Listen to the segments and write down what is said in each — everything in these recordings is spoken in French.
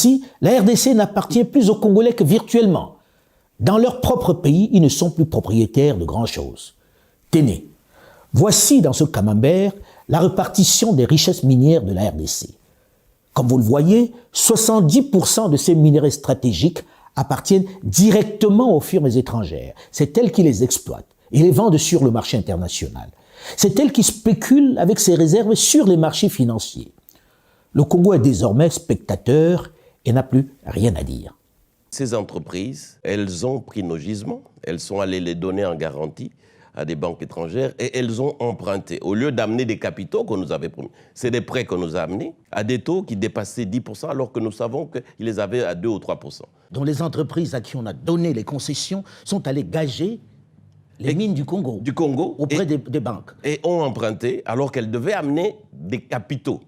Ainsi, la RDC n'appartient plus aux Congolais que virtuellement. Dans leur propre pays, ils ne sont plus propriétaires de grand-chose. Tenez, voici dans ce camembert la répartition des richesses minières de la RDC. Comme vous le voyez, 70% de ces minerais stratégiques appartiennent directement aux firmes étrangères. C'est elles qui les exploitent et les vendent sur le marché international. C'est elles qui spéculent avec ces réserves sur les marchés financiers. Le Congo est désormais spectateur et n'a plus rien à dire. Ces entreprises, elles ont pris nos gisements, elles sont allées les donner en garantie à des banques étrangères et elles ont emprunté. Au lieu d'amener des capitaux qu'on nous avait promis, c'est des prêts qu'on nous a amenés à des taux qui dépassaient 10% alors que nous savons qu'ils les avaient à 2 ou 3%. Dont les entreprises à qui on a donné les concessions sont allées gager les mines du Congo auprès des banques. Et ont emprunté alors qu'elles devaient amener des capitaux.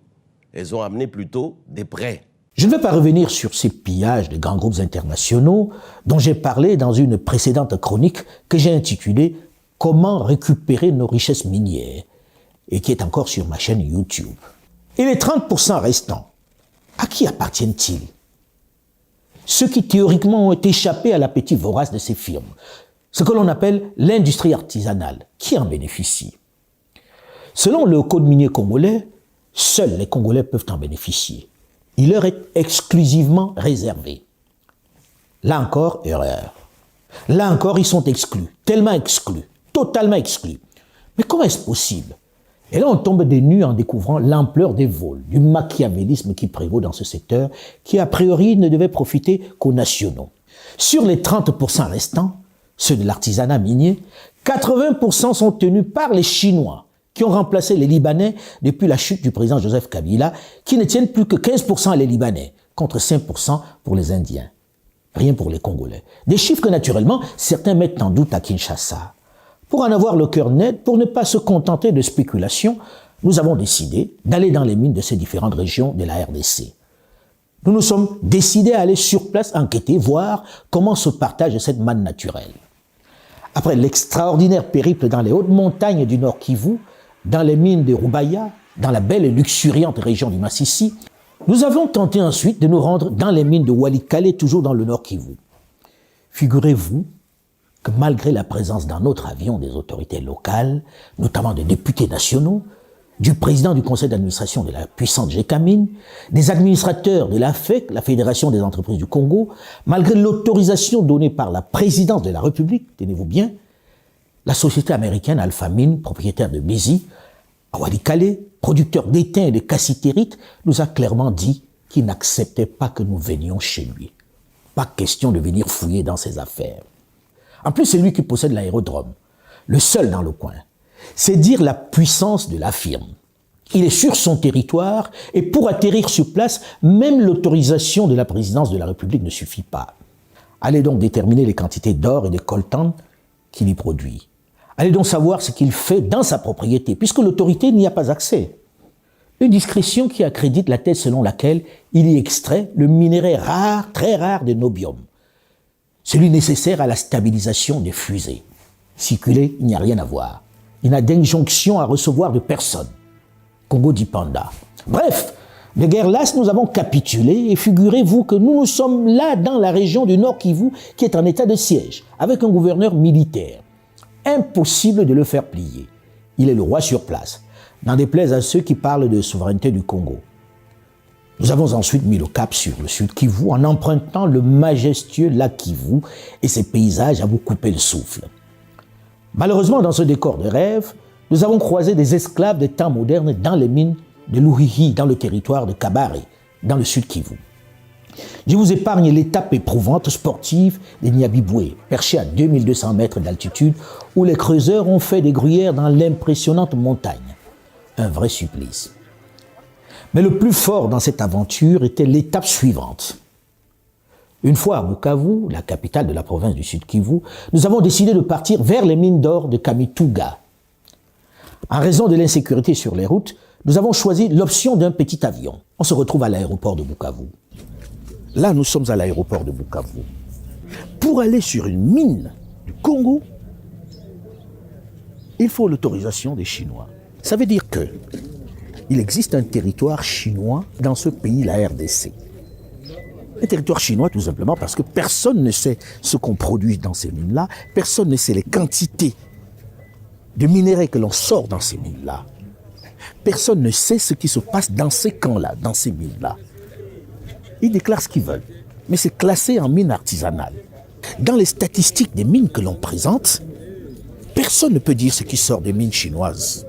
Elles ont amené plutôt des prêts. Je ne vais pas revenir sur ces pillages de grands groupes internationaux dont j'ai parlé dans une précédente chronique que j'ai intitulée « Comment récupérer nos richesses minières » et qui est encore sur ma chaîne YouTube. Et les 30% restants, à qui appartiennent-ils? Ceux qui théoriquement ont échappé à l'appétit vorace de ces firmes, ce que l'on appelle l'industrie artisanale, qui en bénéficie? Selon le code minier congolais, seuls les Congolais peuvent en bénéficier. Il leur est exclusivement réservé. Là encore, erreur. Là encore, ils sont exclus, tellement exclus, totalement exclus. Mais comment est-ce possible? Et là, on tombe des nues en découvrant l'ampleur des vols, du machiavélisme qui prévaut dans ce secteur, qui a priori ne devait profiter qu'aux nationaux. Sur les 30% restants, ceux de l'artisanat minier, 80% sont tenus par les Chinois, qui ont remplacé les Libanais depuis la chute du président Joseph Kabila, qui ne tiennent plus que 15% à les Libanais, contre 5% pour les Indiens. Rien pour les Congolais. Des chiffres que, naturellement, certains mettent en doute à Kinshasa. Pour en avoir le cœur net, pour ne pas se contenter de spéculations, nous avons décidé d'aller dans les mines de ces différentes régions de la RDC. Nous nous sommes décidés à aller sur place enquêter, voir comment se partage cette manne naturelle. Après l'extraordinaire périple dans les hautes montagnes du Nord Kivu, dans les mines de Rubaya, dans la belle et luxuriante région du Massissi, nous avons tenté ensuite de nous rendre dans les mines de Walikale, toujours dans le Nord Kivu. Figurez-vous que malgré la présence dans notre avion des autorités locales, notamment des députés nationaux, du président du conseil d'administration de la puissante Gécamine, des administrateurs de la FEC, la Fédération des entreprises du Congo, malgré l'autorisation donnée par la présidence de la République, tenez-vous bien, la société américaine Alpha Mine, propriétaire de Bézi, à Walikale, producteur d'étain et de cassitérite, nous a clairement dit qu'il n'acceptait pas que nous venions chez lui. Pas question de venir fouiller dans ses affaires. En plus, c'est lui qui possède l'aérodrome, le seul dans le coin. C'est dire la puissance de la firme. Il est sur son territoire et pour atterrir sur place, même l'autorisation de la présidence de la République ne suffit pas. Allez donc déterminer les quantités d'or et de coltan qu'il y produit. Allez donc savoir ce qu'il fait dans sa propriété, puisque l'autorité n'y a pas accès. Une discrétion qui accrédite la thèse selon laquelle il y extrait le minerai rare, très rare de nobium, celui nécessaire à la stabilisation des fusées. Circuler, il n'y a rien à voir. Il n'a d'injonction à recevoir de personne. Congo dit panda. Bref, de guerre lasse, nous avons capitulé et figurez-vous que nous sommes là dans la région du Nord Kivu qui est en état de siège, avec un gouverneur militaire. Impossible de le faire plier. Il est le roi sur place, n'en déplaise à ceux qui parlent de souveraineté du Congo. Nous avons ensuite mis le cap sur le sud Kivu en empruntant le majestueux lac Kivu et ses paysages à vous couper le souffle. Malheureusement, dans ce décor de rêve, nous avons croisé des esclaves des temps modernes dans les mines de Luhihi, dans le territoire de Kabare, dans le sud Kivu. Je vous épargne l'étape éprouvante sportive des Nyabibwe, perchés à 2200 mètres d'altitude, où les creuseurs ont fait des gruyères dans l'impressionnante montagne. Un vrai supplice. Mais le plus fort dans cette aventure était l'étape suivante. Une fois à Bukavu, la capitale de la province du Sud Kivu, nous avons décidé de partir vers les mines d'or de Kamituga. En raison de l'insécurité sur les routes, nous avons choisi l'option d'un petit avion. On se retrouve à l'aéroport de Bukavu. Là, nous sommes à l'aéroport de Bukavu. Pour aller sur une mine du Congo, il faut l'autorisation des Chinois. Ça veut dire que il existe un territoire chinois dans ce pays, la RDC. Un territoire chinois tout simplement parce que personne ne sait ce qu'on produit dans ces mines-là, personne ne sait les quantités de minerais que l'on sort dans ces mines-là. Personne ne sait ce qui se passe dans ces camps-là, dans ces mines-là. Ils déclarent ce qu'ils veulent, mais c'est classé en mine artisanale. Dans les statistiques des mines que l'on présente, personne ne peut dire ce qui sort des mines chinoises.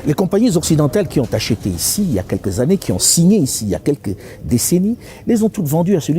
Les compagnies occidentales qui ont acheté ici il y a quelques années, qui ont signé ici il y a quelques décennies, les ont toutes vendues à celui